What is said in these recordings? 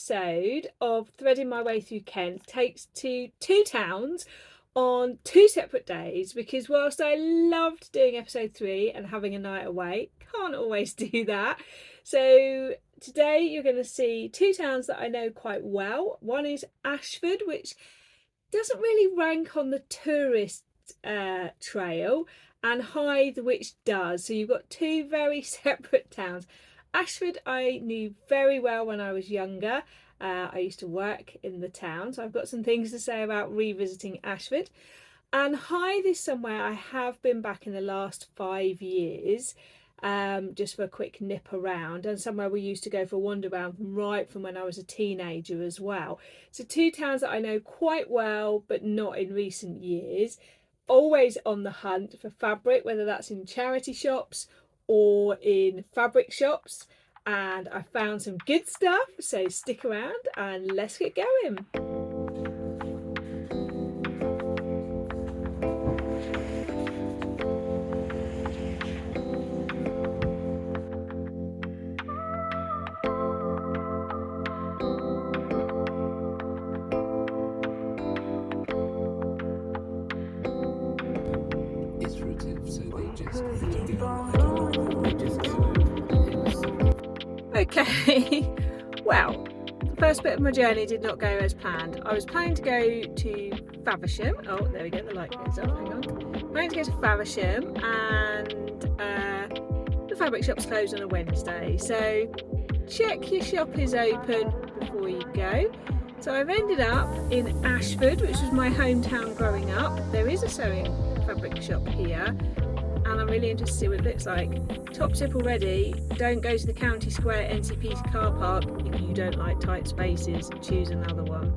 episode of Threading My Way Through Kent takes to two towns on two separate days, because whilst I loved doing episode 3 and having a night away, can't always do that. So today you're going to see two towns that I know quite well. One is Ashford, which doesn't really rank on the tourist trail, and Hythe, which does. So you've got two very separate towns. Ashford I knew very well when I was younger. I used to work in the town, so I've got some things to say about revisiting Ashford. And Hythe is somewhere I have been back in the last 5 years, just for a quick nip around, and somewhere we used to go for a wander around right from when I was a teenager as well. So two towns that I know quite well, but not in recent years. Always on the hunt for fabric, whether that's in charity shops or in fabric shops, and I found some good stuff, so stick around and let's get going. Okay, well, the first bit of my journey did not go as planned. I was planning to go to Faversham. Oh, there we go, the light goes up, hang on. Planning to go to Faversham, and the fabric shop's closed on a Wednesday. So check your shop is open before you go. So I've ended up in Ashford, which was my hometown growing up. There is a sewing fabric shop here, and I'm really interested to see what it looks like. Top tip already, don't go to the County Square NCP car park if you don't like tight spaces, choose another one.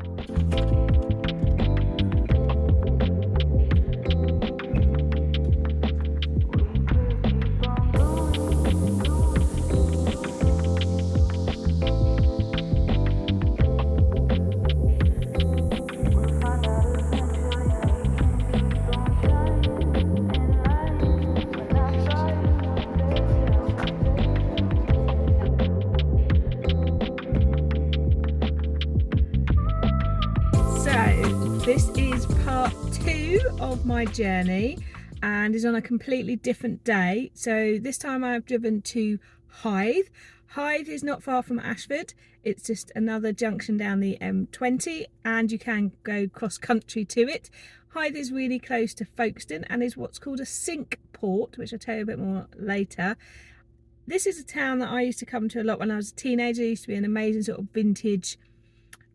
This is part 2 of my journey and is on a completely different day. So this time I've driven to Hythe. Hythe is not far from Ashford. It's just another junction down the M20, and you can go cross country to it. Hythe is really close to Folkestone and is what's called a sink port, which I'll tell you a bit more later. This is a town that I used to come to a lot when I was a teenager. It used to be an amazing sort of vintage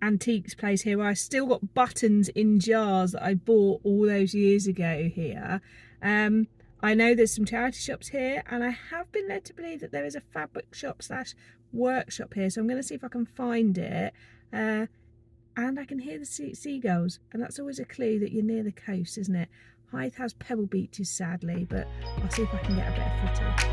antiques place here, where I still got buttons in jars that I bought all those years ago here. I know there's some charity shops here, and I have been led to believe that there is a fabric shop / workshop here, so I'm going to see if I can find it. And I can hear the seagulls, and that's always a clue that you're near the coast, isn't it? Hythe has pebble beaches sadly, but I'll see if I can get a bit of footage.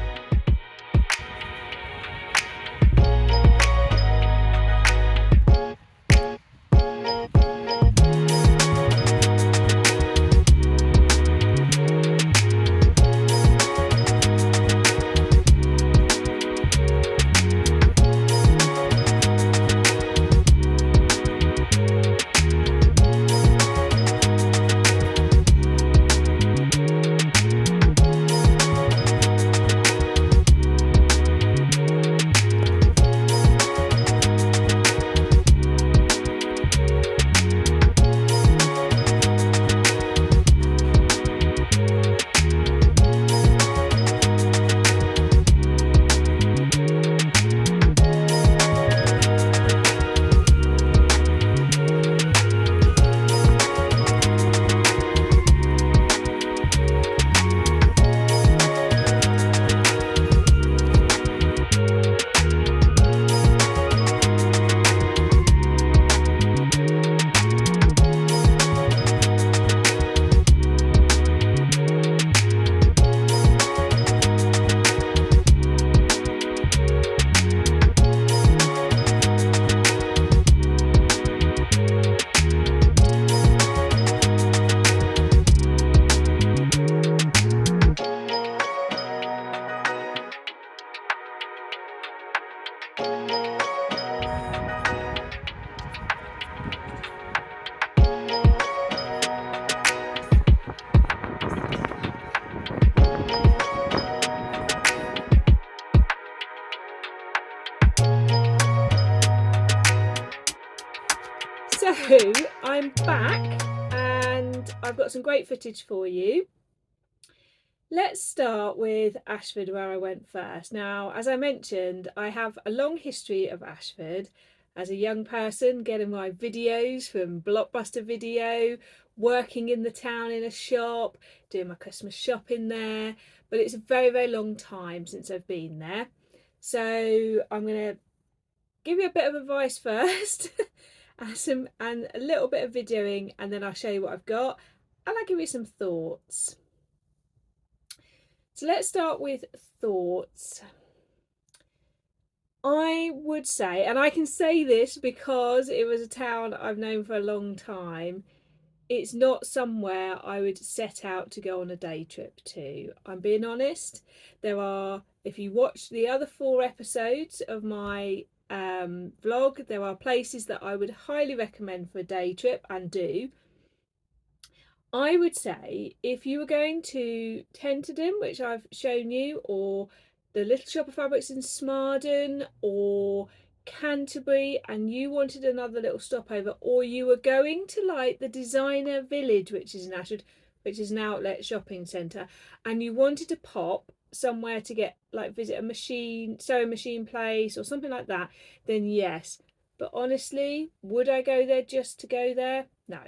So I'm back and I've got some great footage for you. Let's start with Ashford, where I went first. Now, as I mentioned, I have a long history of Ashford. As a young person, getting my videos from Blockbuster Video, working in the town in a shop, doing my Christmas shopping there. But it's a very, very long time since I've been there. So I'm going to give you a bit of advice first and a little bit of videoing, and then I'll show you what I've got and I'll give you some thoughts. So let's start with thoughts. I would say, and I can say this because it was a town I've known for a long time, it's not somewhere I would set out to go on a day trip to. I'm being honest. There are, if you watch the other 4 episodes of my vlog, there are places that I would highly recommend for a day trip and do. I would say if you were going to Tenterden, which I've shown you, or the Little Shop of Fabrics in Smarden, or Canterbury, and you wanted another little stopover, or you were going to like the Designer Village, which is in Ashford, which is an outlet shopping centre, and you wanted to pop somewhere to get like visit a sewing machine place or something like that, then yes. But honestly, would I go there just to go there? No.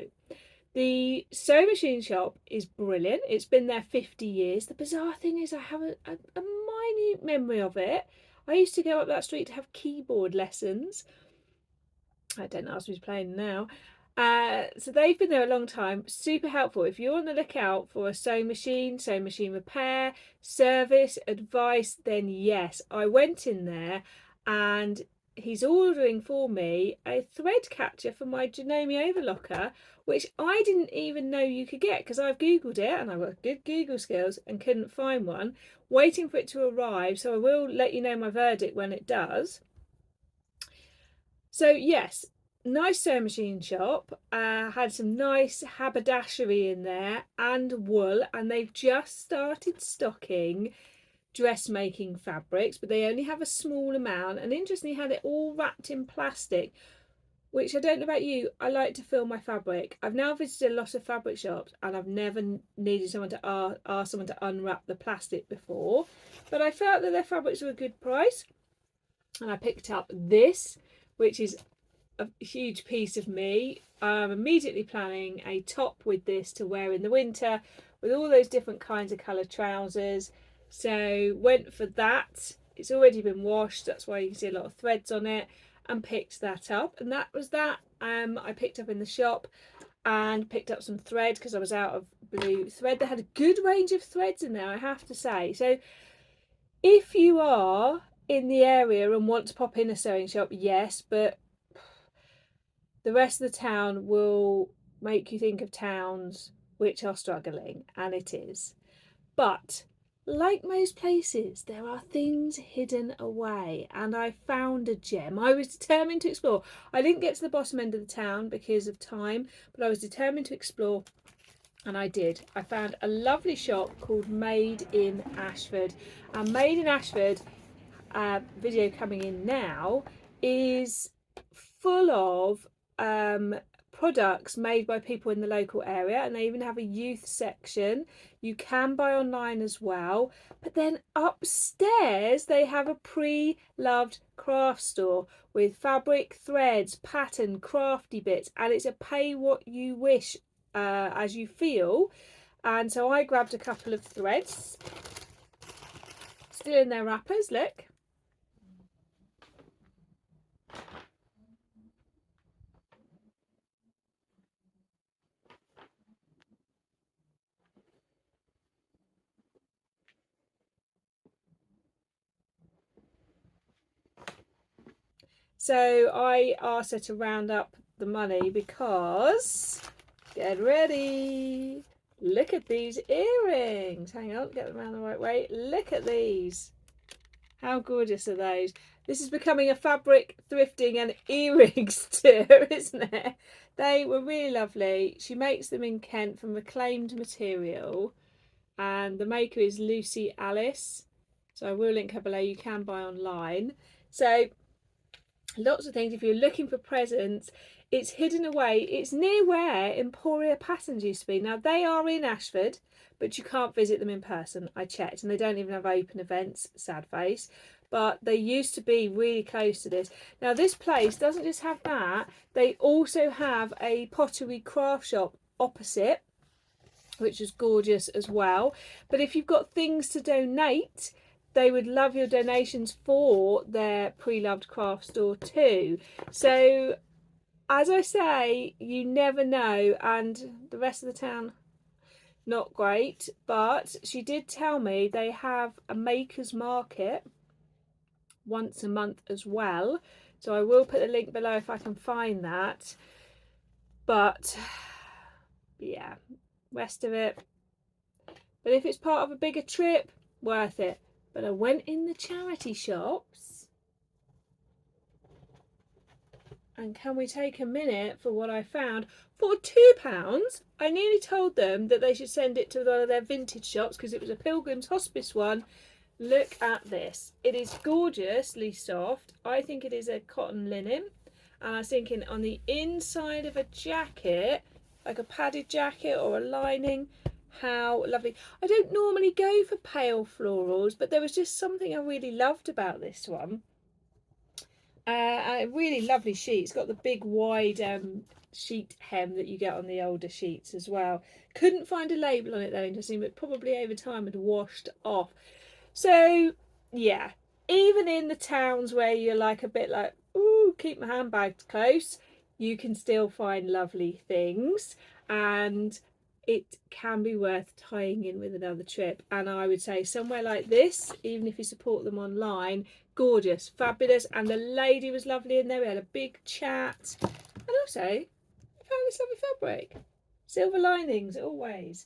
The sewing machine shop is brilliant. It's been there 50 years. The bizarre thing is I have a minute memory of it. I used to go up that street to have keyboard lessons. I don't ask who's playing now. So they've been there a long time. Super helpful. If you're on the lookout for a sewing machine repair, service, advice, then yes. I went in there and he's ordering for me a thread catcher for my Janome overlocker, which I didn't even know you could get because I've googled it and I've got good Google skills and couldn't find one, waiting for it to arrive. So I will let you know my verdict when it does. So yes, nice sewing machine shop, had some nice haberdashery in there and wool, and they've just started stocking dressmaking fabrics, but they only have a small amount, and interestingly had it all wrapped in plastic, which I don't know about you, I like to fill my fabric. I've now visited a lot of fabric shops and I've never needed someone to ask someone to unwrap the plastic before, but I felt that their fabrics were a good price, and I picked up this, which is a huge piece of me. I'm immediately planning a top with this to wear in the winter with all those different kinds of colour trousers. So went for that. It's already been washed, that's why you can see a lot of threads on it, and picked that up. And that was that. I picked up in the shop and picked up some thread because I was out of blue thread. They had a good range of threads in there, I have to say. So if you are in the area and want to pop in a sewing shop, yes, but the rest of the town will make you think of towns which are struggling, and it is. But like most places, there are things hidden away, and I found a gem. I was determined to explore. I didn't get to the bottom end of the town because of time, but I was determined to explore, and I did. I found a lovely shop called Made in Ashford, and Made in Ashford, video coming in now, is full of products made by people in the local area, and they even have a youth section. You can buy online as well, but then upstairs they have a pre-loved craft store with fabric, threads, pattern, crafty bits, and it's a pay what you wish as you feel. And so I grabbed a couple of threads, still in their wrappers, look. So I asked her to round up the money because, get ready, look at these earrings. Hang on, get them around the right way. Look at these. How gorgeous are those? This is becoming a fabric thrifting and earrings tour, isn't it? They were really lovely. She makes them in Kent from reclaimed material, and the maker is Lucy Alice. So I will link her below. You can buy online. So Lots of things. If you're looking for presents, it's hidden away. It's near where Emporia Patterns used to be. Now they are in Ashford, but you can't visit them in person. I checked, and they don't even have open events, sad face, but they used to be really close to this. Now this place doesn't just have that, they also have a pottery craft shop opposite, which is gorgeous as well. But if you've got things to donate, they would love your donations for their pre-loved craft store too. So as I say, you never know. And the rest of the town, not great, but she did tell me they have a makers market once a month as well, so I will put a link below if I can find that. But yeah, rest of it, but if it's part of a bigger trip, worth it. But I went in the charity shops, and can we take a minute for what I found? For £2, I nearly told them that they should send it to one of their vintage shops because it was a Pilgrim's Hospice one. Look at this. It is gorgeously soft. I think it is a cotton linen. And I was thinking on the inside of a jacket, like a padded jacket or a lining, how lovely. I don't normally go for pale florals, but there was just something I really loved about this one. A really lovely sheet. It's got the big wide sheet hem that you get on the older sheets as well. Couldn't find a label on it though, interesting, but probably over time had washed off. So yeah, even in the towns where you're like a bit like, ooh, keep my handbags close, you can still find lovely things, and it can be worth tying in with another trip. And I would say somewhere like this, even if you support them online, gorgeous, fabulous. And the lady was lovely in there. We had a big chat, and also found this lovely fabric, silver linings always.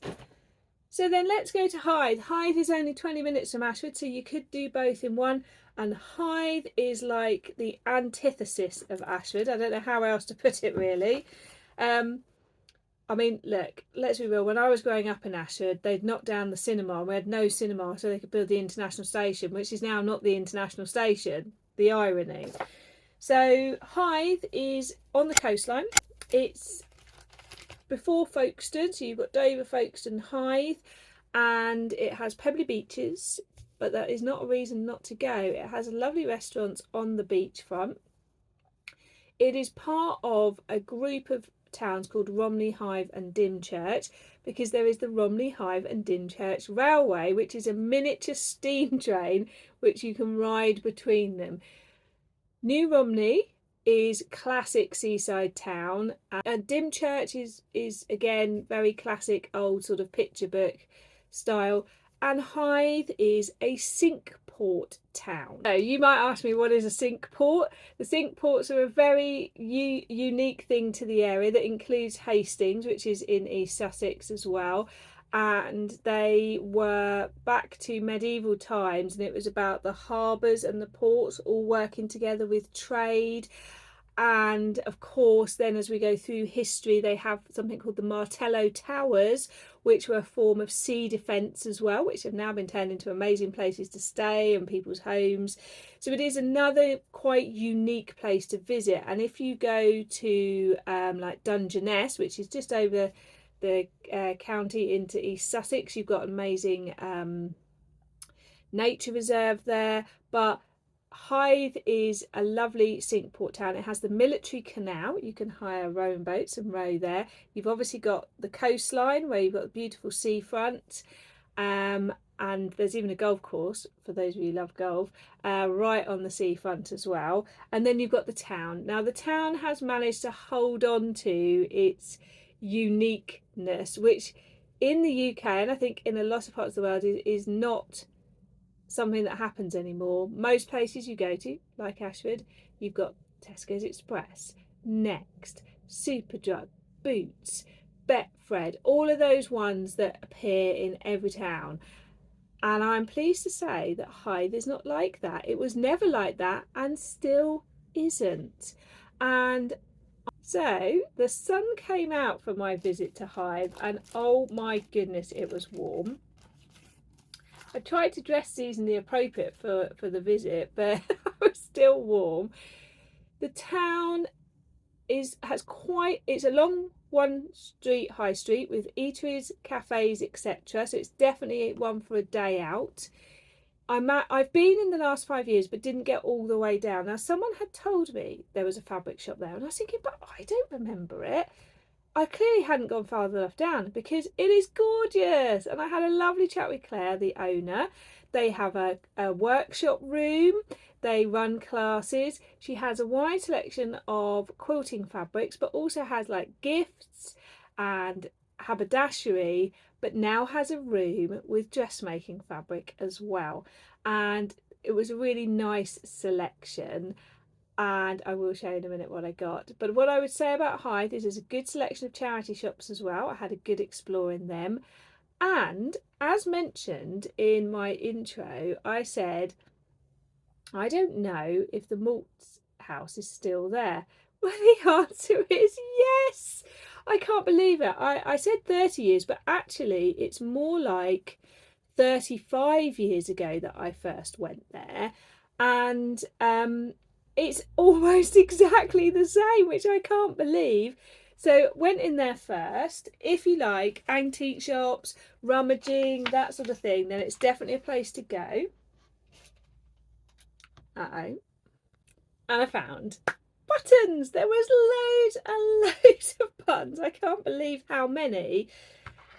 So then let's go to Hythe. Hythe is only 20 minutes from Ashford, so you could do both in one. And Hythe is like the antithesis of Ashford. I don't know how else to put it really. I mean, look, let's be real. When I was growing up in Ashford, they'd knocked down the cinema, and we had no cinema, so they could build the international station, which is now not the international station. The irony. So Hythe is on the coastline. It's before Folkestone, so you've got Dover, Folkestone, Hythe, and it has pebbly beaches, but that is not a reason not to go. It has lovely restaurants on the beachfront. It is part of a group of towns called Romney, Hythe and Dymchurch, because there is the Romney, Hythe and Dymchurch Railway, which is a miniature steam train which you can ride between them. New Romney is classic seaside town, and Dymchurch is again very classic old sort of picture book style, and Hythe is a sink port town. So you might ask me, what is a sink port? The sink ports are a very unique thing to the area that includes Hastings, which is in East Sussex as well, and they were back to medieval times, and it was about the harbours and the ports all working together with trade. And of course, then as we go through history, they have something called the Martello Towers, which were a form of sea defence as well, which have now been turned into amazing places to stay and people's homes. So it is another quite unique place to visit. And if you go to like Dungeness, which is just over the county into East Sussex, you've got an amazing nature reserve there. But Hythe is a lovely sink port town. It has the military canal. You can hire rowing boats and row there. You've obviously got the coastline where you've got the beautiful seafront, and there's even a golf course for those of you who love golf, right on the seafront as well. And then you've got the town. Now the town has managed to hold on to its uniqueness, which in the UK, and I think in a lot of parts of the world, is not something that happens anymore. Most places you go to, like Ashford, you've got Tesco's Express, Next, Superdrug, Boots, Betfred, all of those ones that appear in every town. And I'm pleased to say that Hythe is not like that. It was never like that and still isn't. And so the sun came out for my visit to Hythe, and oh my goodness, it was warm. I tried to dress seasonally appropriate for the visit, but I was still warm. The town it's a long one street high street with eateries, cafes, etc. So it's definitely one for a day out. I've been in the last 5 years, but didn't get all the way down. Now, someone had told me there was a fabric shop there, and I was thinking, but I don't remember it. I clearly hadn't gone far enough down because it is gorgeous. And I had a lovely chat with Claire, the owner. They have a workshop room. They run classes. She has a wide selection of quilting fabrics, but also has like gifts and haberdashery, but now has a room with dressmaking fabric as well. And it was a really nice selection, and I will show you in a minute what I got. But what I would say about Hythe is there's a good selection of charity shops as well. I had a good explore in them. And as mentioned in my intro, I said, I don't know if the malts house is still there. Well, the answer is yes. I can't believe it. I said 30 years, but actually it's more like 35 years ago that I first went there. And it's almost exactly the same, which I can't believe. So went in there first. If you like antique shops, rummaging, that sort of thing, then it's definitely a place to go. And I found buttons. There was loads and loads of buttons. I can't believe how many.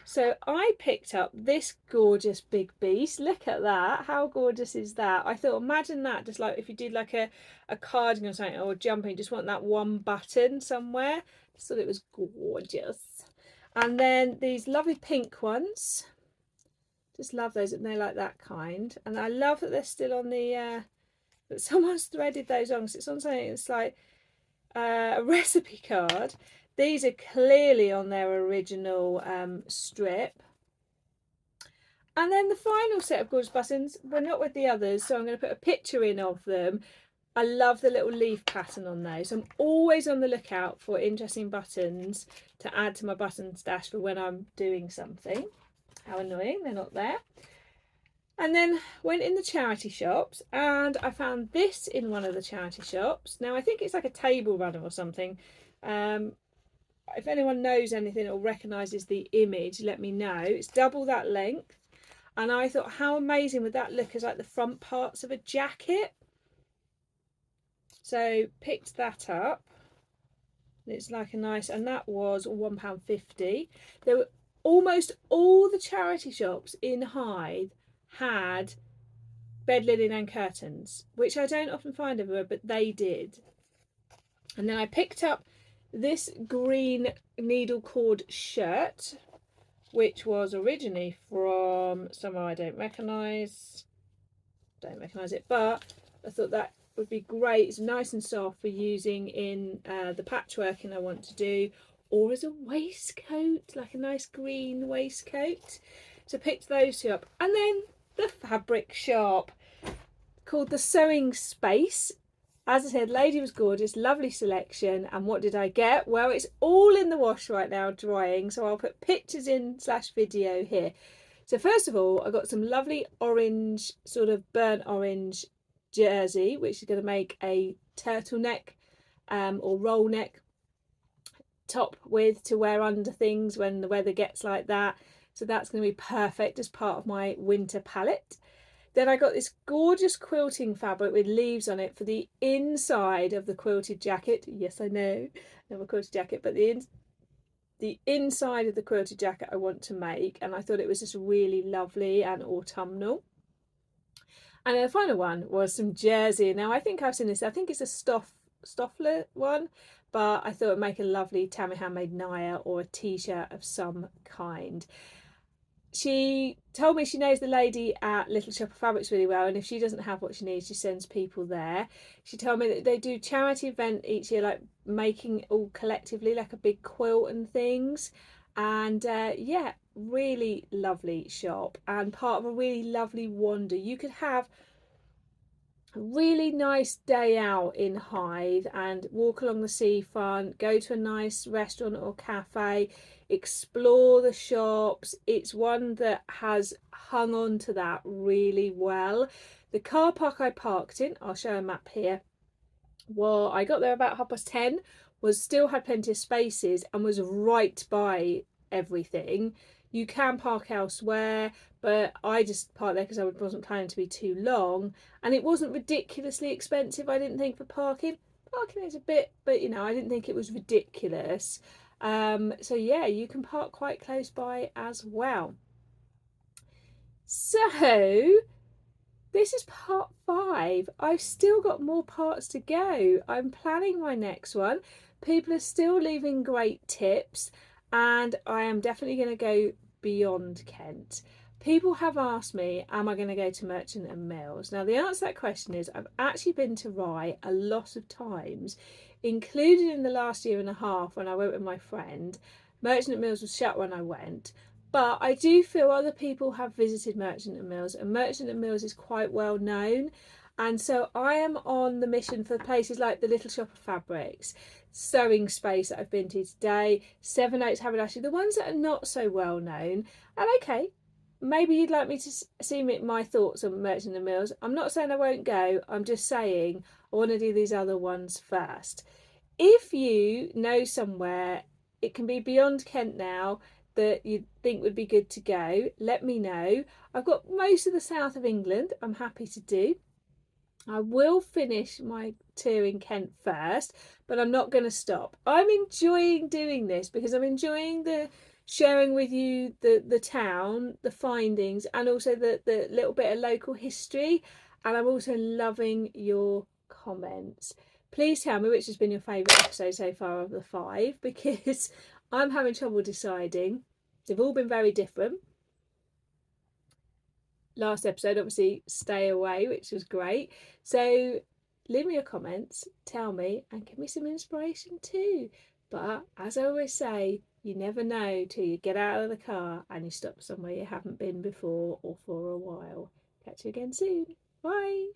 So I picked up this gorgeous big beast. Look at that. How gorgeous is that? I thought, imagine that, just like if you did like a cardigan or something, or jumping, just want that one button somewhere. Just thought it was gorgeous. And then these lovely pink ones. Just love those, and they like that kind. And I love that they're still on the, that someone's threaded those on, because it's on something that's like a recipe card. These are clearly on their original strip. And then the final set of gorgeous buttons, we're not with the others, so I'm going to put a picture in of them. I love the little leaf pattern on those. I'm always on the lookout for interesting buttons to add to my button stash for when I'm doing something. How annoying, they're not there. And then went in the charity shops, and I found this in one of the charity shops. Now I think it's like a table runner or something. If anyone knows anything or recognises the image, let me know. It's double that length, and I thought, how amazing would that look as like the front parts of a jacket? So picked that up. It's like a nice, and that was £1.50. There were almost all the charity shops in Hythe had bed linen and curtains, which I don't often find everywhere, but they did. And then I picked up this green needle cord shirt, which was originally from somewhere I don't recognise it, but I thought that would be great. It's nice and soft for using in the patchworking I want to do, or as a waistcoat, like a nice green waistcoat. So picked those two up. And then the fabric shop called the Sewing Space. As I said, lady was gorgeous, lovely selection. And what did I get? Well, it's all in the wash right now, drying, so I'll put pictures in / video here. So first of all, I got some lovely orange, sort of burnt orange jersey, which is going to make a turtleneck or roll neck top with to wear under things when the weather gets like that. So that's going to be perfect as part of my winter palette. Then I got this gorgeous quilting fabric with leaves on it for the inside of the quilted jacket. Yes, I know, I have a quilted jacket, but the inside of the quilted jacket I want to make, and I thought it was just really lovely and autumnal. And then the final one was some jersey. Now I think I've seen this, I think it's a Stoffler one, but I thought it would make a lovely Tammy Handmade Naya or a t-shirt of some kind. She told me she knows the lady at Little Shop of Fabrics really well, and if she doesn't have what she needs, she sends people there. She told me that they do charity event each year, like making all collectively like a big quilt and things. And yeah, really lovely shop and part of a really lovely wander. You could have a really nice day out in Hythe and walk along the seafront, go to a nice restaurant or cafe, explore the shops. It's one that has hung on to that really well. The car park I parked in, I'll show a map here, Well, I got there about 10:30, still had plenty of spaces and was right by everything. You can park elsewhere, but I just parked there because I wasn't planning to be too long, and it wasn't ridiculously expensive, I didn't think, for parking. Parking is a bit, but I didn't think it was ridiculous. So yeah, you can park quite close by as well. So this is part 5. I've still got more parts to go. I'm planning my next one. People are still leaving great tips, and I am definitely going to go beyond Kent. People have asked me, am I going to go to Merchant and Mills? Now, the answer to that question is I've actually been to Rye a lot of times, including in the last year and a half when I went with my friend. Merchant and Mills was shut when I went, but I do feel other people have visited Merchant and Mills, and Merchant and Mills is quite well known. And so I am on the mission for places like the Little Shop of Fabrics, Sewing Space that I've been to today, Seven Oaks Haberdashery, the ones that are not so well known. And okay, maybe you'd like me to see my thoughts on Merchant and Mills. I'm not saying I won't go, I'm just saying I want to do these other ones first. If you know somewhere, it can be beyond Kent now, that you think would be good to go, let me know. I've got most of the south of England I'm happy to do. I will finish my tour in Kent first, but I'm not going to stop. I'm enjoying doing this because I'm enjoying the sharing with you the town, the findings, and also the little bit of local history. And I'm also loving your comments. Please tell me which has been your favourite episode so far of the 5, because I'm having trouble deciding. They've all been very different. Last episode, obviously, stay away, which was great. So leave me your comments, tell me, and give me some inspiration too. But as I always say, you never know till you get out of the car and you stop somewhere you haven't been before or for a while. Catch you again soon. Bye.